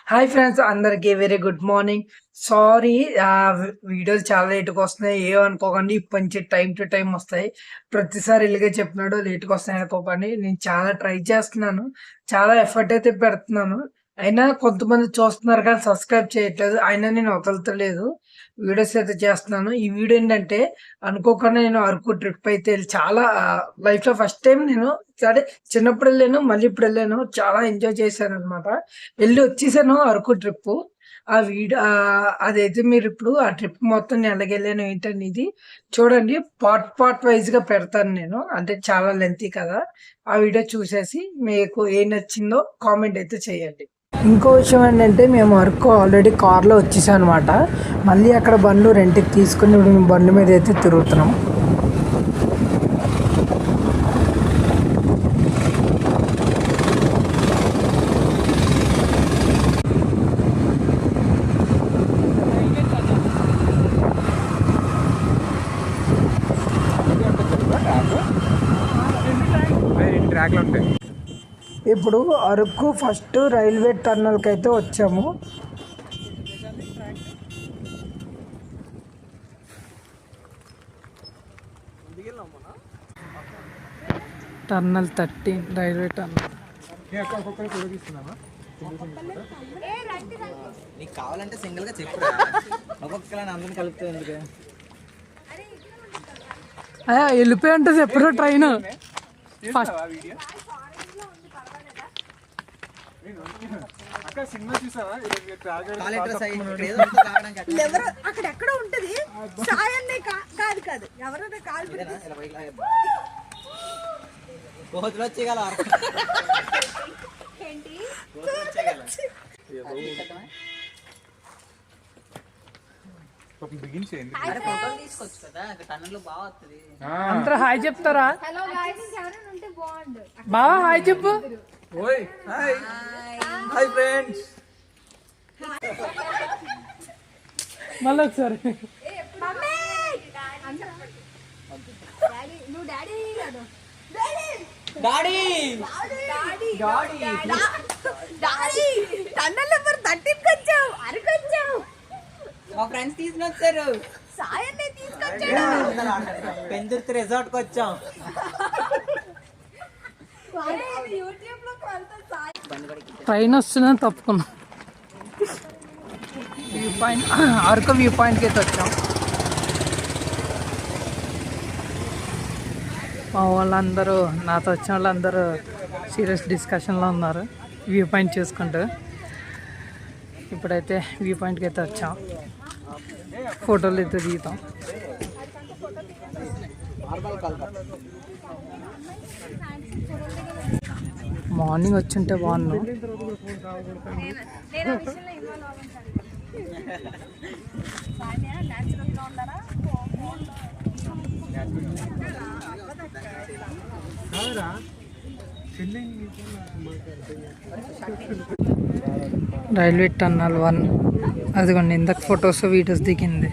Hi friends అందరికి very good morning. Sorry వీడియోలు చాలా లేట్‌గా వస్తున్నాయి. ఏమనుకోకండి. ఇప్పటి నుంచి టైమ్ టు టైమ్ వస్తాయి. ప్రతిసారి ఇలాగే చెప్తున్నాడు లేట్‌గా వస్తాయి అనుకోకండి. నేను చాలా ట్రై చేస్తున్నాను. చాలా ఎఫర్ట్ అయితే పెడుతున్నాను. అయినా కొంతమంది చూస్తున్నారు కానీ సబ్స్క్రైబ్ చేయట్లేదు. అయినా నేను వదలతలేదు. వీడియోస్ అయితే చేస్తున్నాను. ఈ వీడియో ఏంటంటే అనుకోకుండా నేను అరకు ట్రిప్ అయితే చాలా లైఫ్‌లో ఫస్ట్ టైమ్ నేను సరే చిన్నప్పుడు వెళ్ళాను. మళ్ళీ ఇప్పుడు వెళ్ళాను. చాలా ఎంజాయ్ చేశాననమాట. వెళ్ళి వచ్చేసాను అరకు ట్రిప్పు. అదైతే మీరిప్పుడు ఆ ట్రిప్ మొత్తం నేను ఎలాగెళ్ళాను ఏంటనేది చూడండి. పార్ట్ వైస్‌గా పెడతాను నేను. అంటే చాలా లెంతీ కదా! ఆ వీడియో చూసేసి మీకు ఏం నచ్చిందో కామెంట్ అయితే చేయండి. ఇంకో విషయం ఏంటంటే మేము అరకు ఆల్రెడీ కార్‌లో వచ్చేసామనమాట. మళ్ళీ అక్కడ బండ్లు రెంట్‌కి తీసుకొని ఇప్పుడు మేము బండి మీద అయితే తిరుగుతున్నాం. ఇప్పుడు అరకు ఫస్ట్ రైల్వే టన్నల్కి అయితే వచ్చాము. Tunnel 13 railway tunnel. నీకు కావాలంటే సింగిల్ గా చెప్పు. ఒక్కొక్కలని అందరిని కలుపుతూ ఎందుకు వెళ్ళిపోయి ఉంటుంది ఎప్పుడో ట్రైన్ ఫస్ట్ అక్కడెక్కడ ఉంటది సాయాన్ని కాదు కాదు ఎవరైనా కాలు కోతులు వచ్చేయగల తీసుకోవచ్చు కదా టన్నులు బాగా వస్తుంది. అందరూ హాయ్ చెప్తారా? బావా హాయ్ చెప్పు. Hi friends. మళ్ళీ ఒకసారి టన్నల్ నెంబర్ 13 కి వచ్చావు. అరకు వచ్చావు. మా ఫ్రెండ్స్ తీసుకుని వచ్చారు. సాయాన్ని తీసుకొచ్చాడు. పెందుర్తి రిసార్ట్ కి వచ్చాం. ట్రైన్ వస్తుందని తప్పుకున్నాం. వ్యూ పాయింట్ అరకు వ్యూ పాయింట్కి అయితే వచ్చాం. మా వాళ్ళందరూ నాతో వచ్చిన వాళ్ళందరూ సీరియస్ డిస్కషన్లో ఉన్నారు వ్యూ పాయింట్ చూసుకుంటూ. ఇప్పుడైతే వ్యూ పాయింట్కి అయితే వచ్చాం. ఫోటోలు అయితే దిగుతాం. మార్నింగ్ వచ్చింటే బాగున్నాను. రైల్వే టన్నల్ 1 అదిగోండి ఇందాక ఫొటోస్ వీడియోస్ దిగింది.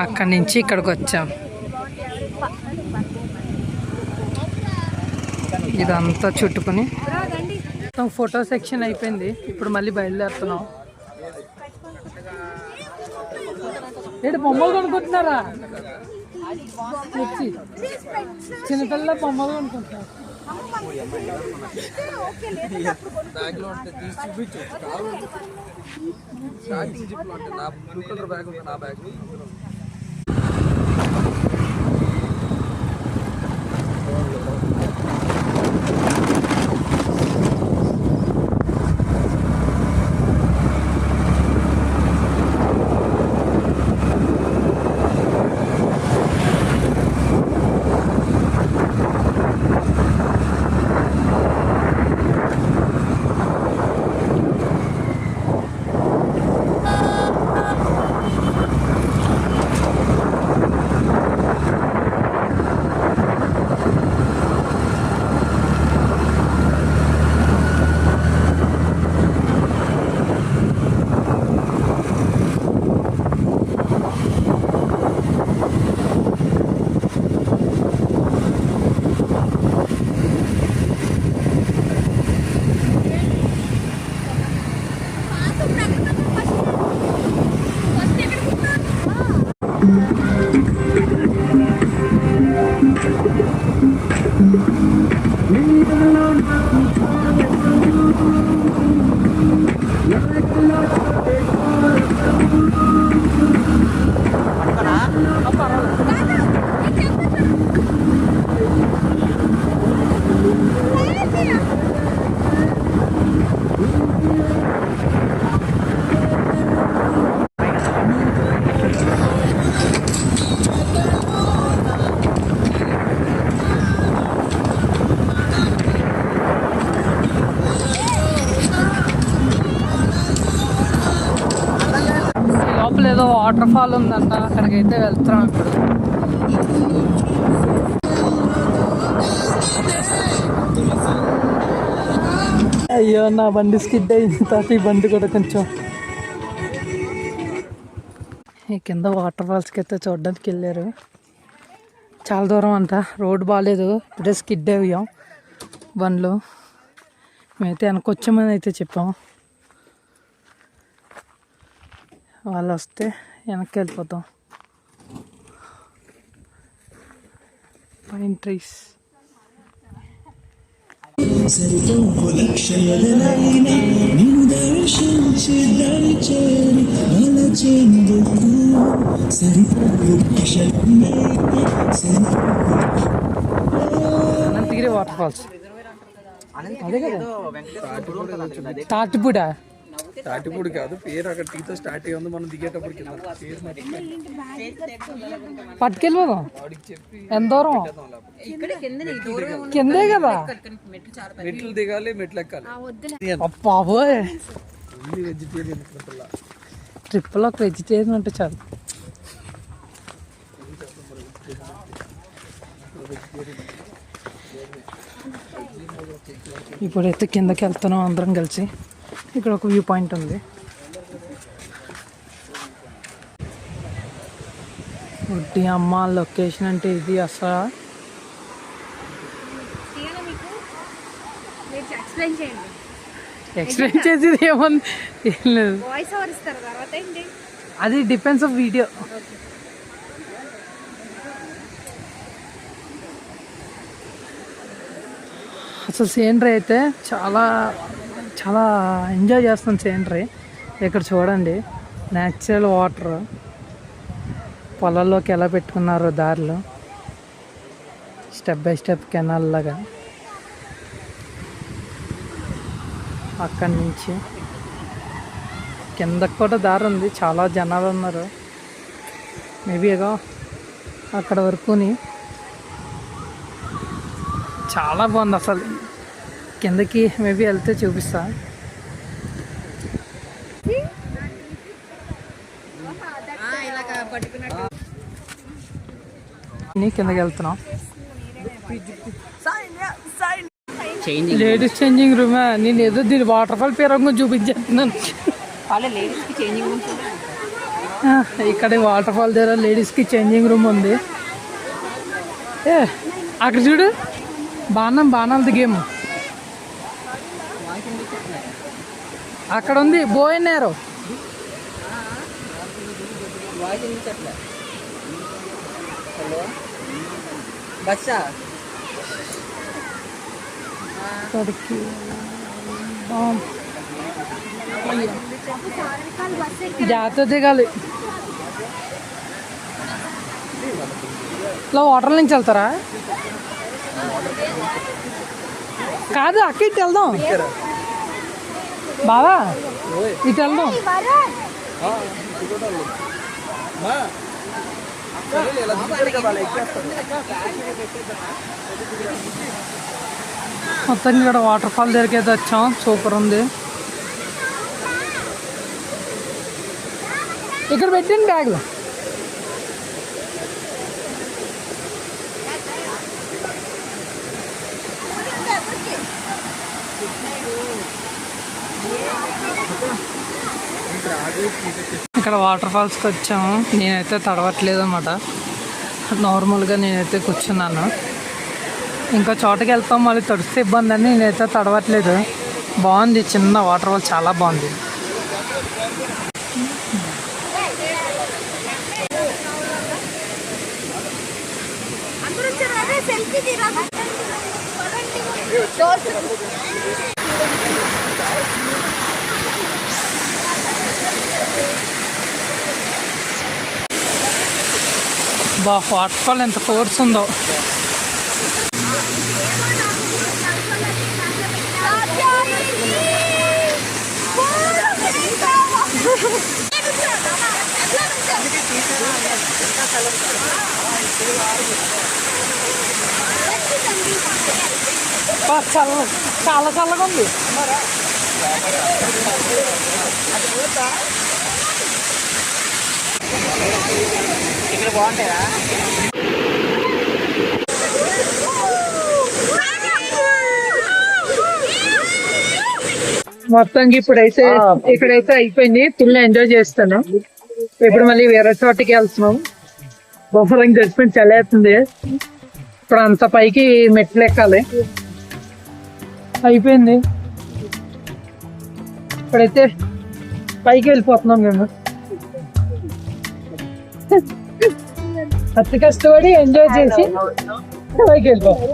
అక్కడి నుంచి ఇక్కడికి వచ్చాం. ఇదంతా చుట్టుకుని ఫోటో సెక్షన్ అయిపోయింది. ఇప్పుడు మళ్ళీ బయలుదేరుతున్నాం. ఏంటి బొమ్మలు కొనుక్కుంటున్నారా? వచ్చి చిన్నపిల్లల బొమ్మలు కొనుక్కుంటున్నారు. లోపల ఏదో వాటర్ ఫాల్ ఉందంట, అక్కడికైతే వెళ్తున్నాం ఇప్పుడు. అయ్యో నా బండి స్కిడ్ అయింది, తాత ఈ బండి కూడా కొంచెం. ఈ కింద వాటర్ ఫాల్స్కి అయితే చూడడానికి వెళ్ళారు. చాలా దూరం అంట, రోడ్ బాగాలేదు, ఇప్పుడే స్కిడ్ అయ్యాం బండ్లు. మేమైతే వెనకొచ్చామని అయితే చెప్పాం, వాళ్ళు వస్తే వెనక్కి వెళ్ళిపోతాం. Pine trees. Ananthagiri waterfalls అదే కదా, తాటిపూడా. తాటిపూడి కాదు పేరు, అక్కడ టీతో స్టార్ట్ అయ్యి ఉంది. మనం దిగేటప్పటికి పట్టుకెళ్ళిపోదాం. ఎంత దూరం? కిందే కదా, మెట్లు దిగాలి, మెట్లు ఎక్కాలి. బాబోయ్, వెజిటేరియన్ ట్రిప్లో ఒక వెజిటేరియన్ అంటే చాలు. ఇప్పుడైతే కిందకి వెళ్తున్నాం అందరం కలిసి. ఇక్కడ ఒక వ్యూ పాయింట్ ఉంది. ఒట్టి అమ్మ లొకేషన్ అంటే ఇది అసలు. ఎక్స్ప్లెయిన్ చేసేది ఏముంది, ఏం లేదు. అది డిపెండ్స్ ఆఫ్ వీడియో. అసలు సీనరీ అయితే చాలా చాలా ఎంజాయ్ చేస్తాం సీనరీ. ఇక్కడ చూడండి, న్యాచురల్ వాటర్, పొలాల్లోకి ఎలా పెట్టుకున్నారో దారిలో, స్టెప్ బై స్టెప్ కెనాల్ లాగా. అక్కడి నుంచి కిందకు కూడా దారి ఉంది, చాలా జనాలు ఉన్నారు. మేబీ ఏదో అక్కడ వరకుని చాలా బాగుంది అసలు. కిందకి మేబీ వెళ్తే చూపిస్తా. కిందకి వెళ్తున్నాం. లేడీస్ చేంజింగ్ రూమా? నేను ఏదో దీని వాటర్ ఫాల్ పేరు చూపించేస్తున్నాను. ఇక్కడ వాటర్ ఫాల్ దగ్గర లేడీస్కి చేంజింగ్ రూమ్ ఉంది. ఏ అక్కడ చూడు, బాణాలది గేమ్ అక్కడ ఉంది. బోయన్నారు జాగ్రత్త దిగాలి. ఇలా వాటర్ నుంచి వెళ్తారా? కాదు, అక్క ఇటు వెళ్దాం బావా, ఇటు వెళ్దాం. మొత్తం ఇక్కడ వాటర్ ఫాల్ దగ్గరికి అయితే వచ్చాం. సూపర్ ఉంది. ఇక్కడ పెట్టండి బ్యాగ్లో. ఇక్కడ వాటర్ ఫాల్స్కి వచ్చాము. నేనైతే తడవట్లేదు అనమాట, నార్మల్గా నేనైతే కూర్చున్నాను. ఇంకా చోటకి వెళ్తాం, మళ్ళీ తడిస్తే ఇబ్బంది అని నేనైతే తడవట్లేదు. బాగుంది, చిన్న వాటర్ ఫాల్ చాలా బాగుంది. వాటర్ ఫాల్ ఎంత ఫోర్స్ ఉందో. చాలా చల్లగా ఉంది. ఇక్కడ బాగుంటాయా? మొత్తానికి ఇక్కడైతే అయిపోయింది. ఫుల్ ఎంజాయ్ చేస్తాను. ఇప్పుడు మళ్ళీ వేరే చోటికి వెళ్తున్నాం. బొఫరింగ్ జడ్జ్మెంట్ చల్లేస్తుంది. ఇప్పుడు అంత పైకి మెట్లు ఎక్కాలి. అయిపోయింది. ఇప్పుడైతే పైకి వెళ్ళిపోతున్నాం మేము. అతి కష్టపడి ఎంజాయ్ చేసి పైకి వెళ్ళిపోతాం.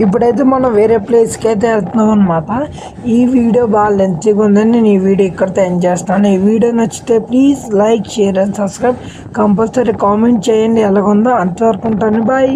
ఇప్పుడైతే మనం వేరే ప్లేస్కి అయితే వెళ్తున్నాం అనమాట. ఈ వీడియో బాగా లెంతీగా ఉందని నేను ఈ వీడియో ఇక్కడితో ఎండ్ చేస్తాను. ఈ వీడియో నచ్చితే please like, share and subscribe. Compulsory comment చేయండి ఎలాగుందో. అంతవరకు ఉంటాను. బాయ్.